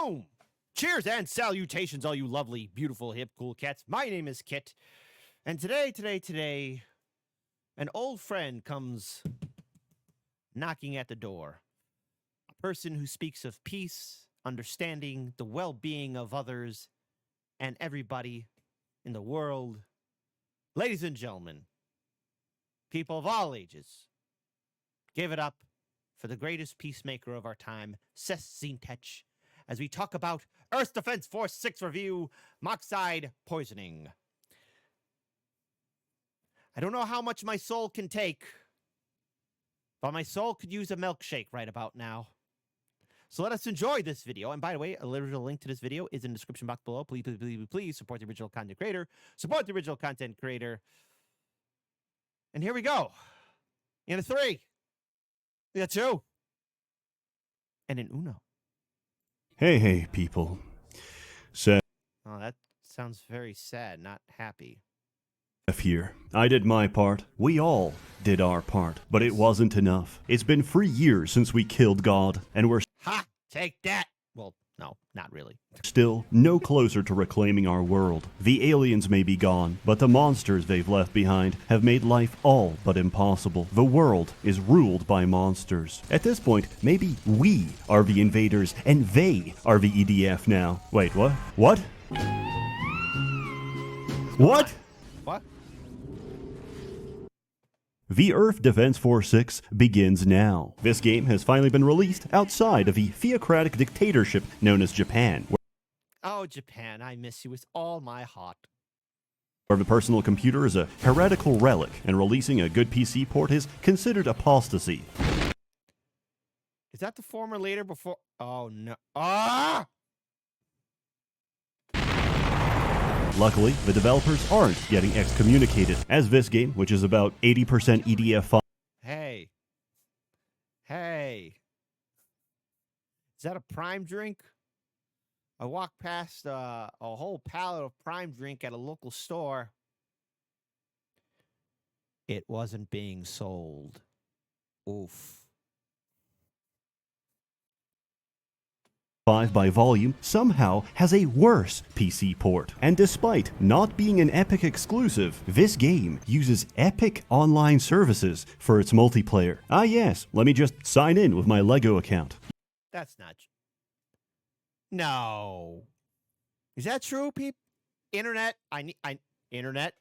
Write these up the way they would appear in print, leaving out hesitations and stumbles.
Boom! Cheers and salutations, all you lovely, beautiful, hip, cool cats. My name is Kit, and today, an old friend comes knocking at the door. A person who speaks of peace, understanding, the well-being of others, and everybody in the world. Ladies and gentlemen, people of all ages, give it up for the greatest peacemaker of our time, Sesintech, as we talk about Earth Defense Force 6 review, Monoxide poisoning. I don't know how much my soul can take, but my soul could use a milkshake right about now. So let us enjoy this video. And by the way, a literal link to this video is in the description box below. Please support the original content creator. Support the original content creator. And here we go. In a 3. We got 2. And an uno. Hey, people. Oh, that sounds very sad, not happy. Here. I did my part. We all did our part. But it wasn't enough. It's been 3 years since we killed God, and we're Ha! Take that! Well, no, not really. still no closer to reclaiming our world. The aliens may be gone, but the monsters they've left behind have made life all but impossible. The world is ruled by monsters. At this point, maybe we are the invaders, and they are the EDF now. Wait, what? What? What? What? The Earth Defense Force 6 begins now. This game has finally been released outside of the theocratic dictatorship known as Japan, Oh, Japan, I miss you with all my heart. where the personal computer is a heretical relic, and releasing a good PC port is considered apostasy. Is that the former leader before? Oh, no. Ah! Luckily, the developers aren't getting excommunicated, as this game, which is about 80% EDF Hey. Hey. Is that a Prime drink? I walked past a whole pallet of Prime drink at a local store. It wasn't being sold. Oof. 5 by volume somehow has a worse PC port. And despite not being an Epic exclusive, this game uses Epic online services for its multiplayer. Ah yes, let me just sign in with my Lego account. That's not. No. Is that true, people? Internet, internet.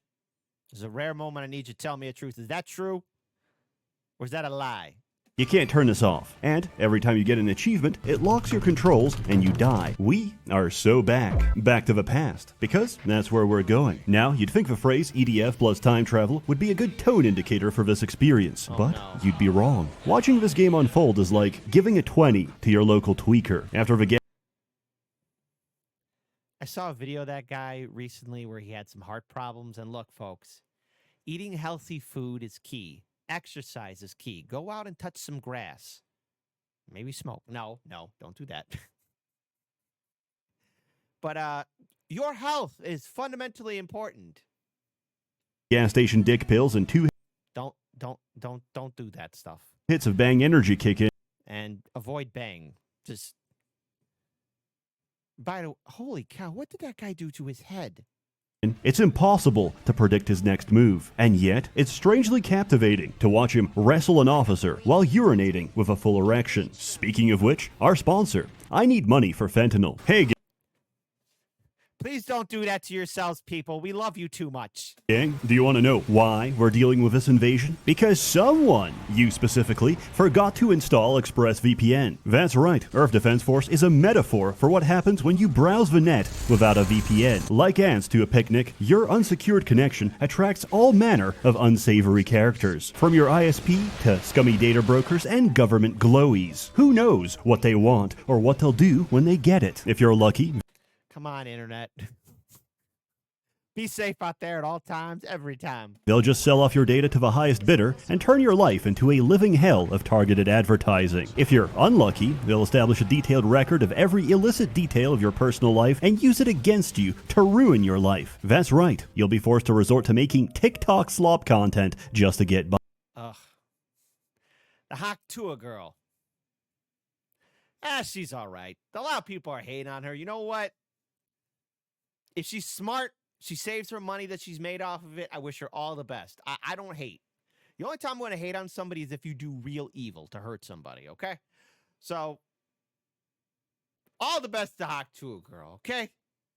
There's a rare moment I need you to tell me the truth. Is that true? Or is that a lie? You can't turn this off, and every time you get an achievement, it locks your controls and you die. We are so back to the past, because that's where we're going. Now, you'd think the phrase EDF plus time travel would be a good tone indicator for this experience, but you'd be wrong. Watching this game unfold is like giving a 20 to your local tweaker. After the game, I saw a video of that guy recently where he had some heart problems, and look, folks, eating healthy food is key. Exercise is key. Go out and touch some grass. Maybe smoke. No, don't do that. But your health is fundamentally important. gas station dick pills and 2 Don't do that stuff. hits of Bang Energy kick in. And avoid bang. Just by the way, holy cow, what did that guy do to his head? It's impossible to predict his next move, and yet it's strangely captivating to watch him wrestle an officer while urinating with a full erection. Speaking of which, our sponsor, I need money for fentanyl. Hey Please don't do that to yourselves, people. We love you too much. gang, do you want to know why we're dealing with this invasion? Because someone, you specifically, forgot to install ExpressVPN. That's right, Earth Defense Force is a metaphor for what happens when you browse the net without a VPN. Like ants to a picnic, your unsecured connection attracts all manner of unsavory characters, from your ISP to scummy data brokers and government glowies. Who knows what they want or what they'll do when they get it? If you're lucky, Come on, internet. Be safe out there at all times, every time. they'll just sell off your data to the highest bidder and turn your life into a living hell of targeted advertising. If you're unlucky, they'll establish a detailed record of every illicit detail of your personal life and use it against you to ruin your life. That's right, you'll be forced to resort to making TikTok slop content just to get by. Ugh. The Hawk Tua girl. She's all right. A lot of people are hating on her. You know what? If she's smart, she saves her money that she's made off of it. I wish her all the best. I don't hate. The only time I'm going to hate on somebody is if you do real evil to hurt somebody, okay? So, all the best to Haktua, girl, okay?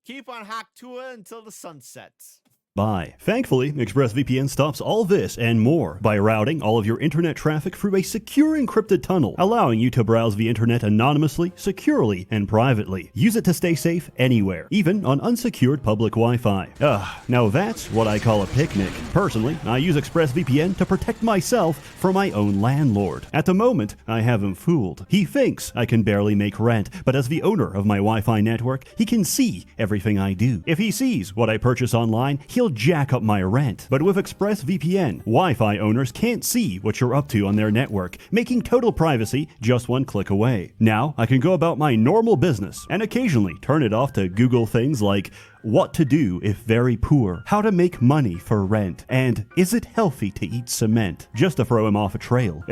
Keep on Haktua until the sun sets. Bye. Thankfully, ExpressVPN stops all this and more by routing all of your internet traffic through a secure encrypted tunnel, allowing you to browse the internet anonymously, securely, and privately. Use it to stay safe anywhere, even on unsecured public Wi-Fi. Now that's what I call a picnic. Personally, I use ExpressVPN to protect myself from my own landlord. At the moment, I have him fooled. He thinks I can barely make rent, but as the owner of my Wi-Fi network, he can see everything I do. If he sees what I purchase online, he'll jack up my rent. But with ExpressVPN, Wi-Fi owners can't see what you're up to on their network, making total privacy just one click away. Now, I can go about my normal business and occasionally turn it off to Google things like what to do if very poor, how to make money for rent, and is it healthy to eat cement, just to throw him off a trail.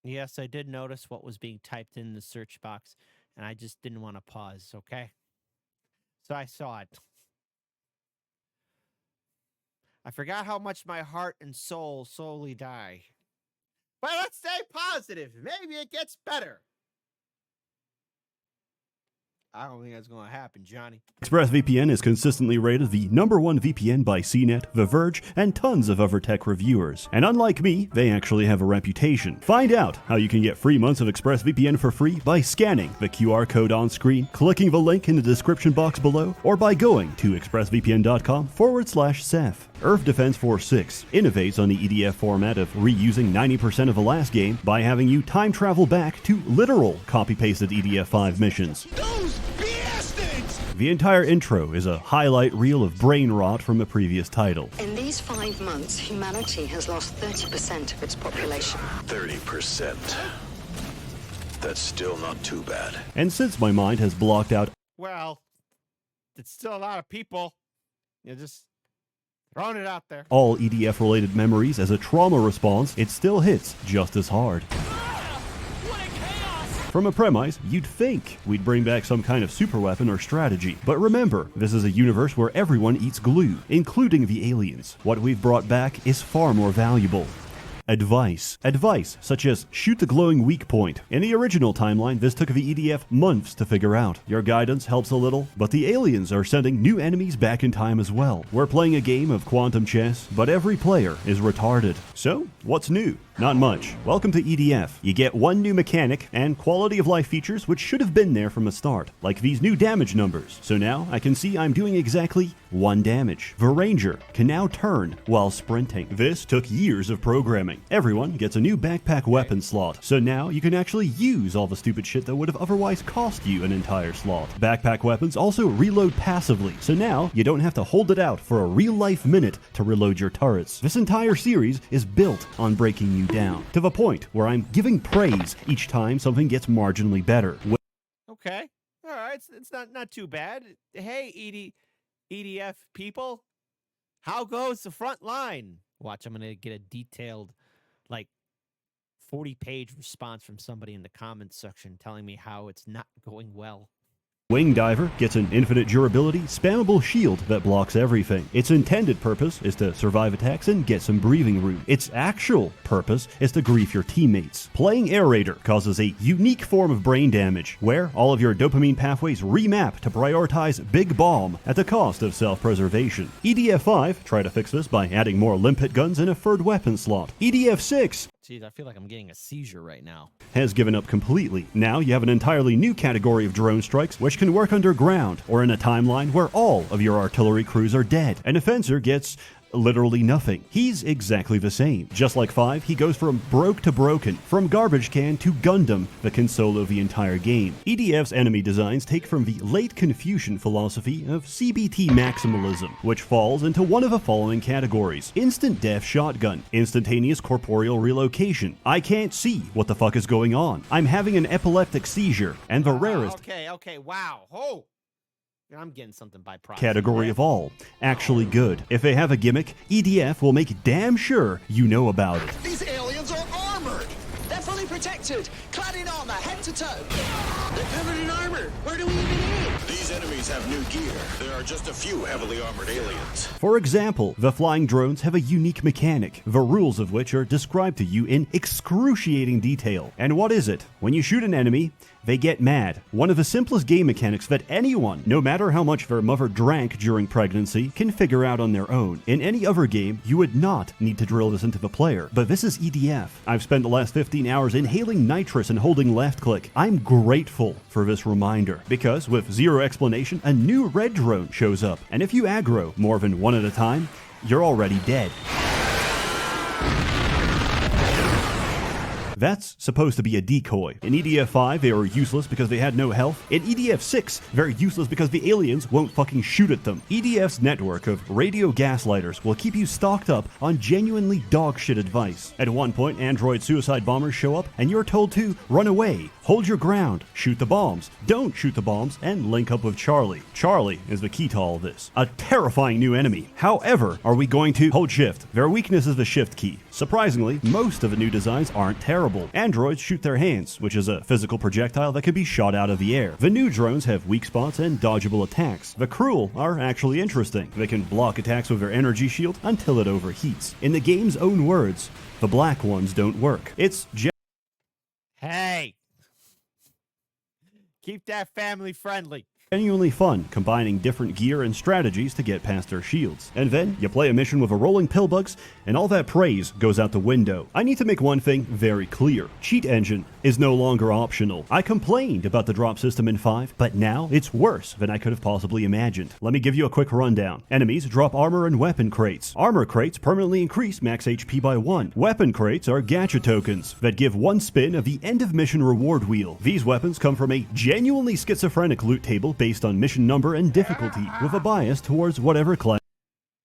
Yes, I did notice what was being typed in the search box, and I just didn't want to pause, okay? So I saw it. I forgot how much my heart and soul slowly die. But let's stay positive. Maybe it gets better. I don't think that's going to happen, Johnny. ExpressVPN is consistently rated the #1 VPN by CNET, The Verge, and tons of other tech reviewers. And unlike me, they actually have a reputation. Find out how you can get 3 months of ExpressVPN for free by scanning the QR code on screen, clicking the link in the description box below, or by going to expressvpn.com/Seth. Earth Defense Force 6 innovates on the EDF format of reusing 90% of the last game by having you time travel back to literal copy-pasted EDF 5 missions. Those bastards! The entire intro is a highlight reel of brain rot from the previous title. In these 5 months, humanity has lost 30% of its population. 30%. That's still not too bad. And since my mind has blocked out Well, it's still a lot of people. You're just throwing it out there. all EDF-related memories as a trauma response, it still hits just as hard. From a premise, you'd think we'd bring back some kind of superweapon or strategy. But remember, this is a universe where everyone eats glue, including the aliens. What we've brought back is far more valuable. Advice. Advice, such as shoot the glowing weak point. In the original timeline, this took the EDF months to figure out. Your guidance helps a little, but the aliens are sending new enemies back in time as well. We're playing a game of quantum chess, but every player is retarded. So, what's new? Not much. Welcome to EDF. You get 1 new mechanic and quality of life features which should have been there from the start, like these new damage numbers. So now I can see I'm doing exactly 1 damage. The Ranger can now turn while sprinting. This took years of programming. Everyone gets a new backpack weapon slot, so now you can actually use all the stupid shit that would have otherwise cost you an entire slot. Backpack weapons also reload passively, so now you don't have to hold it out for a real-life minute to reload your turrets. This entire series is built on breaking you down, to the point where I'm giving praise each time something gets marginally better. Okay. All right. It's not too bad. Hey, EDF people, how goes the front line? Watch, I'm going to get a detailed, 40-page response from somebody in the comments section telling me how it's not going well. Wing Diver gets an infinite durability, spammable shield that blocks everything. Its intended purpose is to survive attacks and get some breathing room. Its actual purpose is to grief your teammates. Playing Air Raider causes a unique form of brain damage, where all of your dopamine pathways remap to prioritize Big Bomb at the cost of self-preservation. EDF 5 tried to fix this by adding more limpet guns and a third weapon slot. EDF 6 Jeez, I feel like I'm getting a seizure right now. has given up completely. Now you have an entirely new category of drone strikes which can work underground or in a timeline where all of your artillery crews are dead. An offenser gets literally nothing. He's exactly the same. Just like 5, he goes from broke to broken, from garbage can to Gundam that can solo the entire game. EDF's enemy designs take from the late Confucian philosophy of CBT maximalism, which falls into one of the following categories: instant death shotgun, instantaneous corporeal relocation, I can't see what the fuck is going on, I'm having an epileptic seizure, and the rarest Okay, wow. Oh, I'm getting something by proxy. category of all, actually good. If they have a gimmick, EDF will make damn sure you know about it. These aliens are armored! They're fully protected, clad in armor, head to toe. They're covered in armor. Where do we even aim? These enemies have new gear. There are just a few heavily armored aliens. For example, the flying drones have a unique mechanic, the rules of which are described to you in excruciating detail. And what is it? When you shoot an enemy, they get mad. One of the simplest game mechanics that anyone, no matter how much their mother drank during pregnancy, can figure out on their own. In any other game, you would not need to drill this into the player, but this is EDF. I've spent the last 15 hours inhaling nitrous and holding left click. I'm grateful for this reminder, because with zero explanation, a new red drone shows up, and if you aggro more than one at a time, you're already dead. That's supposed to be a decoy. In EDF 5, they were useless because they had no health. In EDF 6, they're useless because the aliens won't fucking shoot at them. EDF's network of radio gaslighters will keep you stocked up on genuinely dogshit advice. At one point, android suicide bombers show up and you're told to run away, hold your ground, shoot the bombs, don't shoot the bombs, and link up with Charlie. Charlie is the key to all this. A terrifying new enemy. However, are we going to hold shift? Their weakness is the shift key. Surprisingly, most of the new designs aren't terrible. Androids shoot their hands, which is a physical projectile that can be shot out of the air. The new drones have weak spots and dodgeable attacks. The cruel are actually interesting. They can block attacks with their energy shield until it overheats. In the game's own words, the black ones don't work. It's Hey! Keep that family friendly. genuinely fun, combining different gear and strategies to get past their shields. And then, you play a mission with a rolling pillbugs, and all that praise goes out the window. I need to make one thing very clear. Cheat engine is no longer optional. I complained about the drop system in 5, but now it's worse than I could have possibly imagined. Let me give you a quick rundown. Enemies drop armor and weapon crates. Armor crates permanently increase max HP by 1. Weapon crates are gacha tokens that give 1 spin of the end of mission reward wheel. These weapons come from a genuinely schizophrenic loot table based on mission number and difficulty, with a bias towards whatever class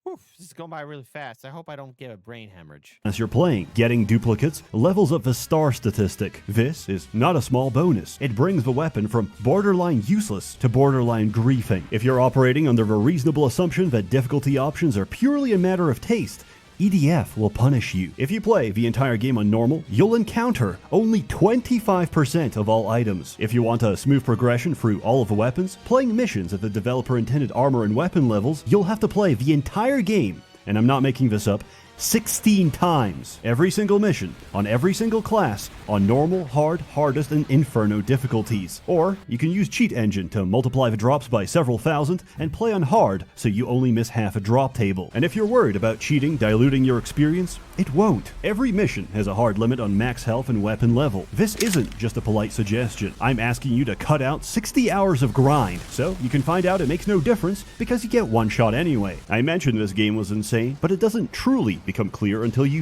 This is going by really fast. I hope I don't get a brain hemorrhage. as you're playing. Getting duplicates levels up the star statistic. This is not a small bonus. It brings the weapon from borderline useless to borderline griefing. If you're operating under the reasonable assumption that difficulty options are purely a matter of taste, EDF will punish you. If you play the entire game on normal, you'll encounter only 25% of all items. If you want a smooth progression through all of the weapons, playing missions at the developer intended armor and weapon levels, you'll have to play the entire game, and I'm not making this up, 16 times. Every single mission, on every single class, on normal, hard, hardest, and inferno difficulties. Or you can use Cheat Engine to multiply the drops by several thousand and play on hard so you only miss half a drop table. And if you're worried about cheating diluting your experience, it won't. Every mission has a hard limit on max health and weapon level. This isn't just a polite suggestion. I'm asking you to cut out 60 hours of grind, so you can find out it makes no difference because you get one shot anyway. I mentioned this game was insane, but it doesn't truly become clear until you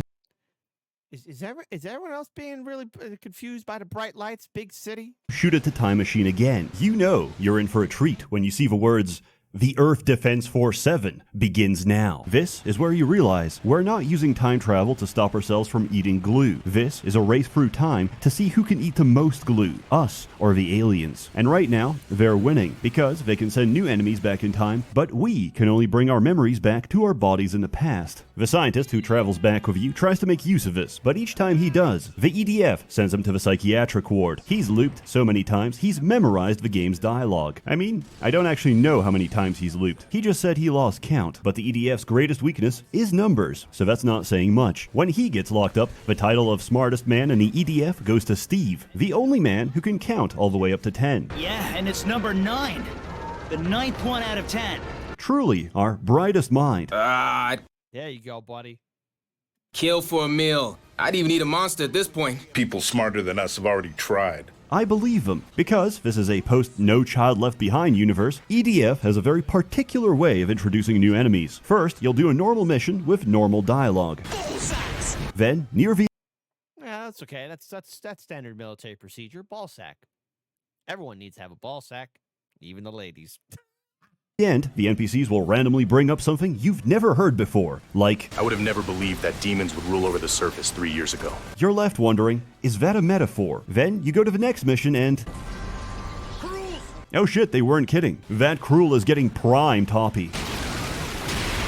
Is everyone else being really confused by the bright lights, big city? shoot at the time machine again. You know you're in for a treat when you see the words, "The Earth Defense Force 7 begins now." This is where you realize we're not using time travel to stop ourselves from eating glue. This is a race through time to see who can eat the most glue, us or the aliens. And right now, they're winning because they can send new enemies back in time, but we can only bring our memories back to our bodies in the past. The scientist who travels back with you tries to make use of this, but each time he does, the EDF sends him to the psychiatric ward. He's looped so many times, he's memorized the game's dialogue. I mean, I don't actually know how many times he's looped. He just said he lost count, but the EDF's greatest weakness is numbers, so that's not saying much. When he gets locked up, the title of smartest man in the EDF goes to Steve, the only man who can count all the way up to 10. Yeah, and it's number 9. The 9th one out of 10. Truly our brightest mind. There you go, buddy. Kill for a meal. I'd even eat a monster at this point. People smarter than us have already tried. I believe them, because this is a post-No Child Left Behind universe. EDF has a very particular way of introducing new enemies. First, you'll do a normal mission with normal dialogue. Then, near the Yeah, that's okay. That's standard military procedure. Ball sack. Everyone needs to have a ball sack, even the ladies. end, the NPCs will randomly bring up something you've never heard before, like, I would have never believed that demons would rule over the surface 3 years ago. you're left wondering, is that a metaphor? Then you go to the next mission and... Oh shit, they weren't kidding. That Cruel is getting prime toppy.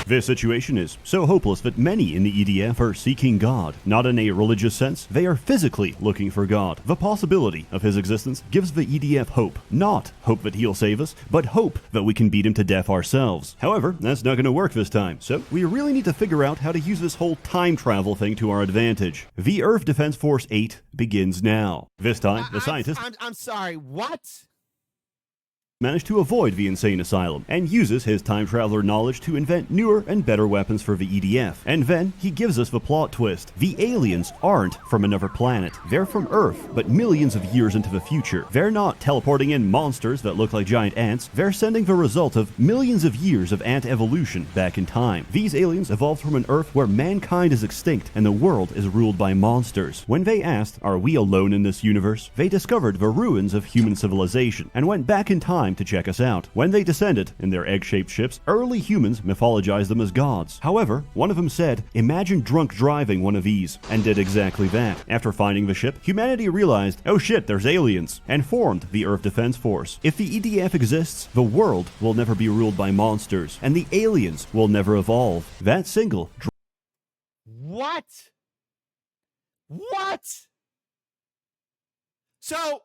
This situation is so hopeless that many in the EDF are seeking God. Not in a religious sense, they are physically looking for God. The possibility of his existence gives the EDF hope. Not hope that he'll save us, but hope that we can beat him to death ourselves. However, that's not going to work this time, so we really need to figure out how to use this whole time travel thing to our advantage. The Earth Defense Force 8 begins now. This time, the scientists... I'm sorry, what? Managed to avoid the insane asylum and uses his time traveler knowledge to invent newer and better weapons for the EDF. And then he gives us the plot twist. The aliens aren't from another planet. They're from Earth, but millions of years into the future. They're not teleporting in monsters that look like giant ants. They're sending the result of millions of years of ant evolution back in time. These aliens evolved from an Earth where mankind is extinct and the world is ruled by monsters. When they asked, "Are we alone in this universe?" they discovered the ruins of human civilization and went back in time to check us out. When they descended in their egg-shaped ships, early humans mythologized them as gods. However, one of them said, "Imagine drunk driving one of these," and did exactly that. After finding the ship, humanity realized, oh shit, there's aliens, and formed the Earth Defense Force. If the EDF exists, the world will never be ruled by monsters, and the aliens will never evolve. That single What? What? So,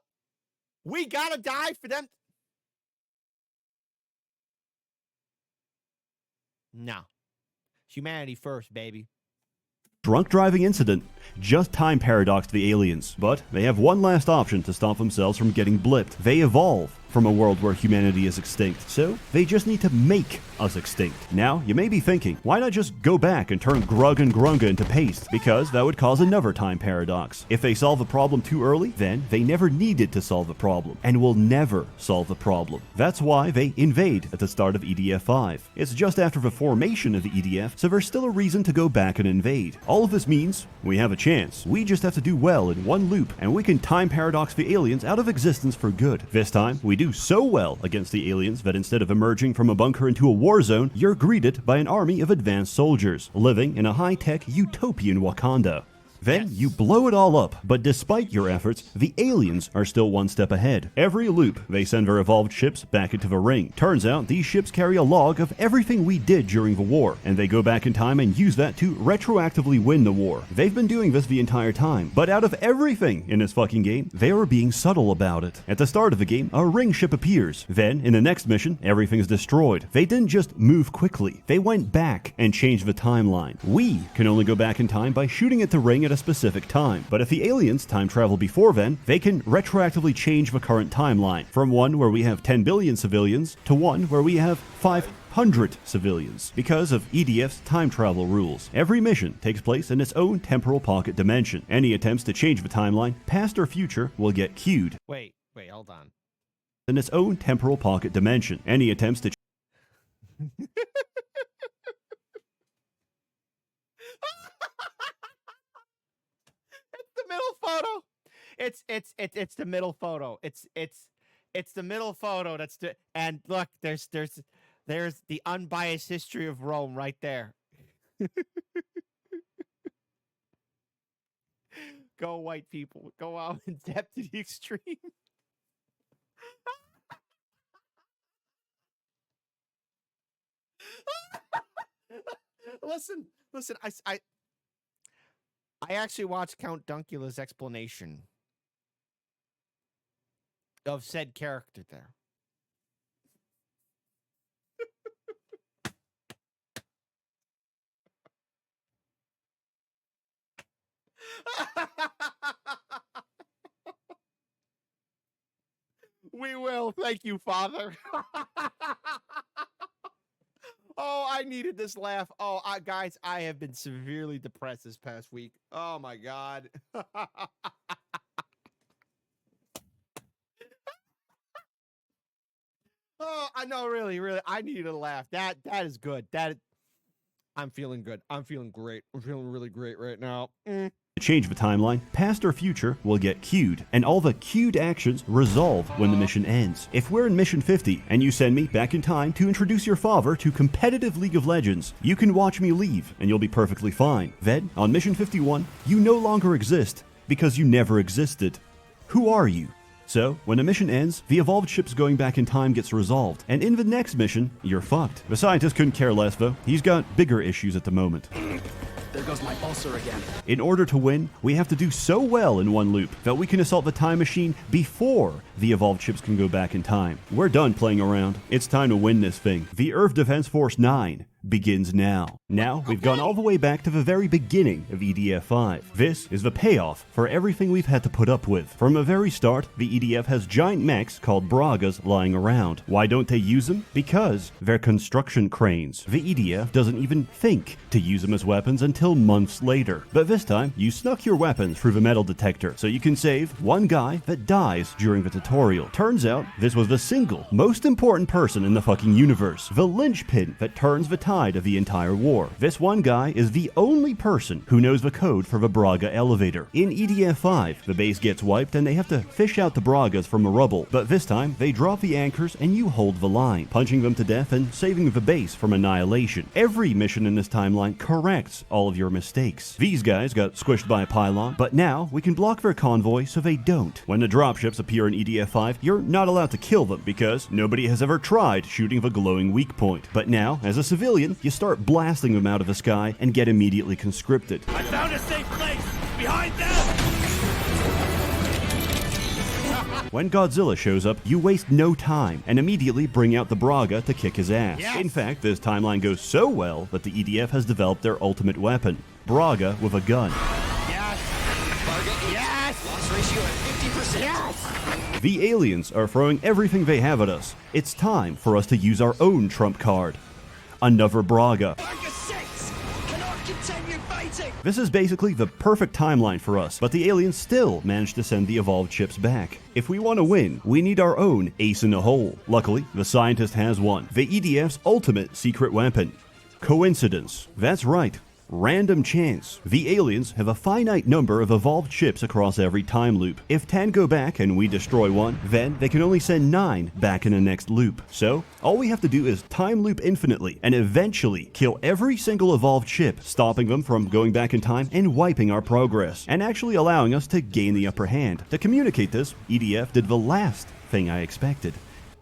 we gotta die for them? No. Humanity first, baby. drunk driving incident just time paradoxed the aliens, but they have one last option to stop themselves from getting blipped. They evolve from a world where humanity is extinct, so they just need to make us extinct. Now, you may be thinking, why not just go back and turn Grug and Grunga into paste? Because that would cause another time paradox. If they solve a problem too early, then they never needed to solve the problem, and will never solve the problem. That's why they invade at the start of EDF 5. It's just after the formation of the EDF, so there's still a reason to go back and invade. All of this means we have a chance. We just have to do well in one loop, and we can time paradox the aliens out of existence for good. This time, we do so well against the aliens that instead of emerging from a bunker into a war zone, you're greeted by an army of advanced soldiers, living in a high-tech utopian Wakanda. Then you blow it all up, but despite your efforts, the aliens are still one step ahead. Every loop, they send their evolved ships back into the ring. Turns out these ships carry a log of everything we did during the war, and they go back in time and use that to retroactively win the war. They've been doing this the entire time, but out of everything in this fucking game, they are being subtle about it. At the start of the game, a ring ship appears. Then, in the next mission, everything's destroyed. They didn't just move quickly, they went back and changed the timeline. We can only go back in time by shooting at the ring at a specific time. But if the aliens time travel before then, they can retroactively change the current timeline, from one where we have 10 billion civilians to one where we have 500 civilians, because of EDF's time travel rules. Every mission takes place in its own temporal pocket dimension. Any attempts to change the timeline, past or future, will get queued. Wait, hold on. In its own temporal pocket dimension. Any attempts to Middle photo. It's the middle photo. It's the middle photo. That's the, and look, there's the unbiased history of Rome right there. Go white people. Go out in depth to the extreme. Listen, I actually watched Count Dunkula's explanation of said character there. We will. Thank you, Father. Oh, I needed this laugh. Oh, guys, I have been severely depressed this past week. Oh, my God. Oh, I know, really, I needed a laugh. That is good. I'm feeling good. I'm feeling great. I'm feeling really great right now. change the timeline, past or future will get queued, and all the queued actions resolve when the mission ends. If we're in mission 50 and you send me back in time to introduce your father to competitive League of Legends, you can watch me leave and you'll be perfectly fine. Then, on mission 51, you no longer exist because you never existed. Who are you? So, when a mission ends, the evolved ship's going back in time gets resolved, and in the next mission, you're fucked. The scientist couldn't care less though, he's got bigger issues at the moment. There goes my ulcer again. In order to win, we have to do so well in one loop that we can assault the time machine before the evolved ships can go back in time. We're done playing around. It's time to win this thing. The Earth Defense Force 9 begins now. Now, we've gone all the way back to the very beginning of EDF 5. This is the payoff for everything we've had to put up with. From the very start, the EDF has giant mechs called Bragas lying around. Why don't they use them? Because they're construction cranes. The EDF doesn't even think to use them as weapons until months later. But this time, you snuck your weapons through the metal detector, so you can save one guy that dies during the tutorial. Turns out, this was the single most important person in the fucking universe. The linchpin that turns the tide of the entire war. This one guy is the only person who knows the code for the Braga elevator. In EDF 5, the base gets wiped and they have to fish out the Bragas from the rubble, but this time they drop the anchors and you hold the line, punching them to death and saving the base from annihilation. Every mission in this timeline corrects all of your mistakes. These guys got squished by a pylon, but now we can block their convoy so they don't. When the dropships appear in EDF 5, you're not allowed to kill them because nobody has ever tried shooting the glowing weak point. But now, as a civilian, you start blasting them out of the sky and get immediately conscripted. I found a safe place! Behind them! When Godzilla shows up, you waste no time and immediately bring out the Braga to kick his ass. Yes. In fact, this timeline goes so well that the EDF has developed their ultimate weapon, Braga with a gun. Yes. Yes. Loss ratio at 50%. Yes. The aliens are throwing everything they have at us. It's time for us to use our own trump card. Another Braga. Braga 6 cannot continue fighting. This is basically the perfect timeline for us, but the aliens still managed to send the evolved ships back. If we want to win, we need our own ace in the hole. Luckily, the scientist has one. The EDF's ultimate secret weapon. Coincidence. That's right. Random chance. The aliens have a finite number of evolved ships across every time loop. If 10 go back and we destroy one, then they can only send 9 back in the next loop. So, all we have to do is time loop infinitely and eventually kill every single evolved ship, stopping them from going back in time and wiping our progress, and actually allowing us to gain the upper hand. To communicate this, EDF did the last thing I expected.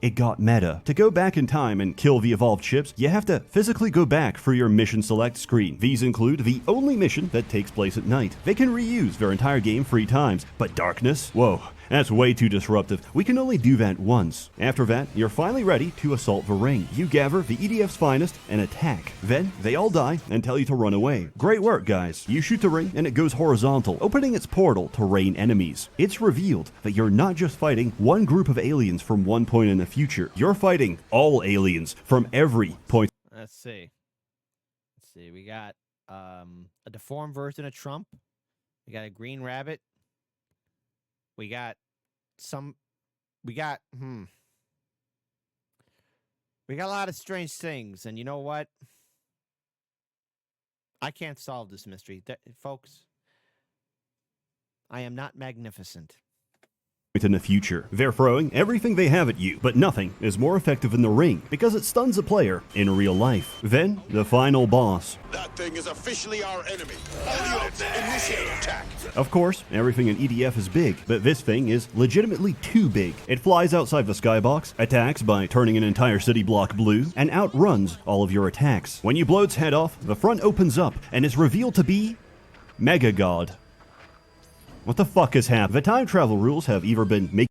It got meta. To go back in time and kill the evolved ships, you have to physically go back for your mission select screen. These include the only mission that takes place at night. They can reuse their entire game 3 times, but darkness? Whoa. That's way too disruptive. We can only do that once. After that, you're finally ready to assault the ring. You gather the EDF's finest and attack. Then, they all die and tell you to run away. Great work, guys. You shoot the ring and it goes horizontal, opening its portal to rain enemies. It's revealed that you're not just fighting one group of aliens from one point in the future. You're fighting all aliens from every point. Let's see. We got a deformed version of Trump. We got a green rabbit. We got a lot of strange things, and you know what? I can't solve this mystery. Folks, I am not magnificent. In the future. They're throwing everything they have at you, but nothing is more effective in the ring because it stuns a player in real life. Then, the final boss. That thing is officially our enemy. All units, initiate attack. Of course, everything in EDF is big, but this thing is legitimately too big. It flies outside the skybox, attacks by turning an entire city block blue, and outruns all of your attacks. When you blow its head off, the front opens up and is revealed to be Mega God. What the fuck has happened? The time travel rules have either been making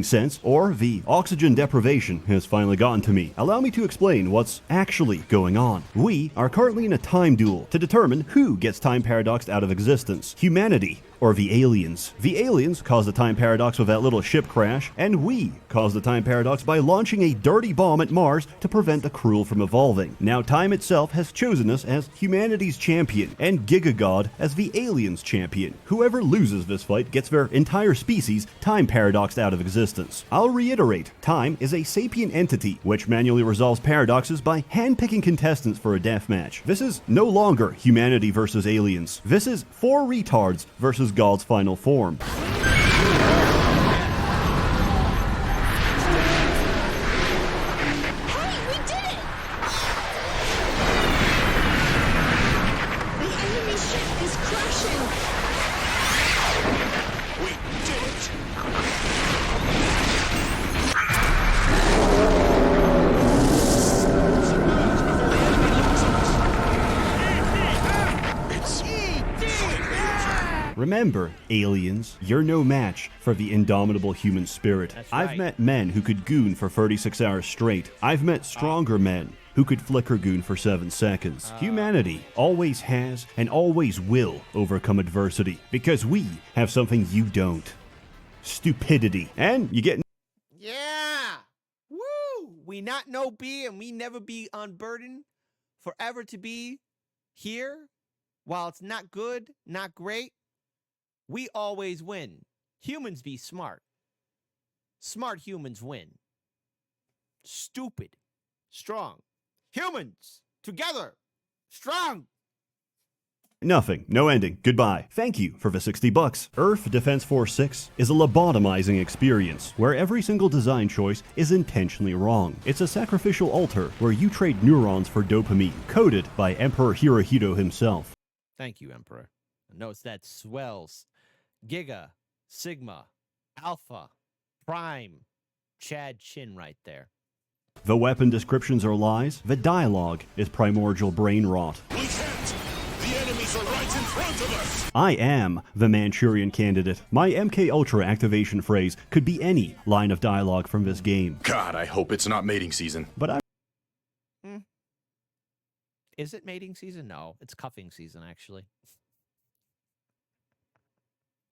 sense, or the oxygen deprivation has finally gotten to me. Allow me to explain what's actually going on. We are currently in a time duel to determine who gets time paradoxed out of existence, humanity or the aliens. The aliens caused the time paradox with that little ship crash, and we caused the time paradox by launching a dirty bomb at Mars to prevent the Cruel from evolving. Now time itself has chosen us as humanity's champion, and Gigagod as the aliens' champion. Whoever loses this fight gets their entire species time paradoxed out of existence. I'll reiterate, time is a sapient entity which manually resolves paradoxes by handpicking contestants for a deathmatch. This is no longer humanity versus aliens. This is 4 retards versus God's final form. Remember, aliens, you're no match for the indomitable human spirit. That's I've right. met men who could goon for 36 hours straight. I've met stronger men who could flicker goon for 7 seconds. Humanity always has and always will overcome adversity because we have something you don't. Stupidity. And you get Yeah. Woo. We not know be and we never be unburdened forever to be here. While it's not good, not great, we always win. Humans be smart. Smart humans win. Stupid. Strong. Humans. Together. Strong. nothing. No ending. Goodbye. Thank you for the $60. Earth Defense Force 6 is a lobotomizing experience where every single design choice is intentionally wrong. It's a sacrificial altar where you trade neurons for dopamine, coded by Emperor Hirohito himself. Thank you, Emperor. Notice that swells. Giga, Sigma, Alpha, Prime, Chad Chin right there. The weapon descriptions are lies. The dialogue is primordial brain rot. We can't! The enemies are right in front of us! I am the Manchurian Candidate. My MK Ultra activation phrase could be any line of dialogue from this game. God, I hope it's not mating season. But I'm Is it mating season? No, it's cuffing season, actually.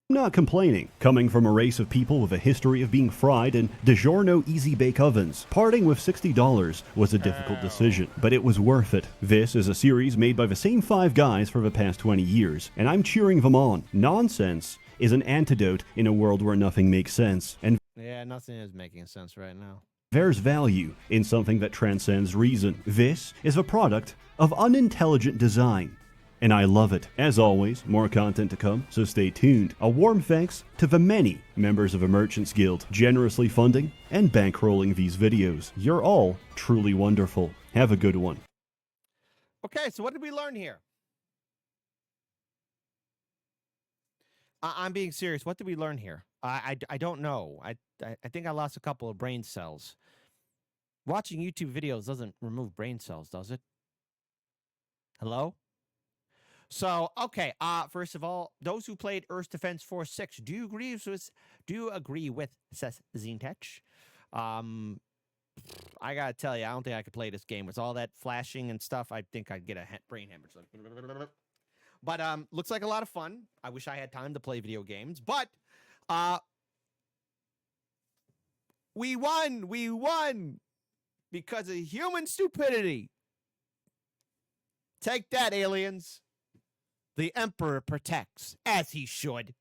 not complaining. Coming from a race of people with a history of being fried in DiGiorno easy bake ovens, parting with $60 was a difficult decision, but it was worth it. This is a series made by the same 5 guys for the past 20 years, and I'm cheering them on. Nonsense is an antidote in a world where nothing makes sense, and Yeah, nothing is making sense right now. there's value in something that transcends reason. This is a product of unintelligent design, and I love it. As always, more content to come, so stay tuned. A warm thanks to the many members of the Merchants Guild generously funding and bankrolling these videos. You're all truly wonderful. Have a good one. Okay, so what did we learn here? I'm being serious. What did we learn here? I don't know. I think I lost a couple of brain cells. Watching YouTube videos doesn't remove brain cells, does it? Hello? So, okay, first of all, those who played Earth Defense Force 6, do you agree with Seth Zintech? I gotta tell you, I don't think I could play this game. With all that flashing and stuff, I think I'd get a brain hemorrhage. But looks like a lot of fun. I wish I had time to play video games, but we won because of human stupidity. Take that, aliens. The Emperor protects, as he should.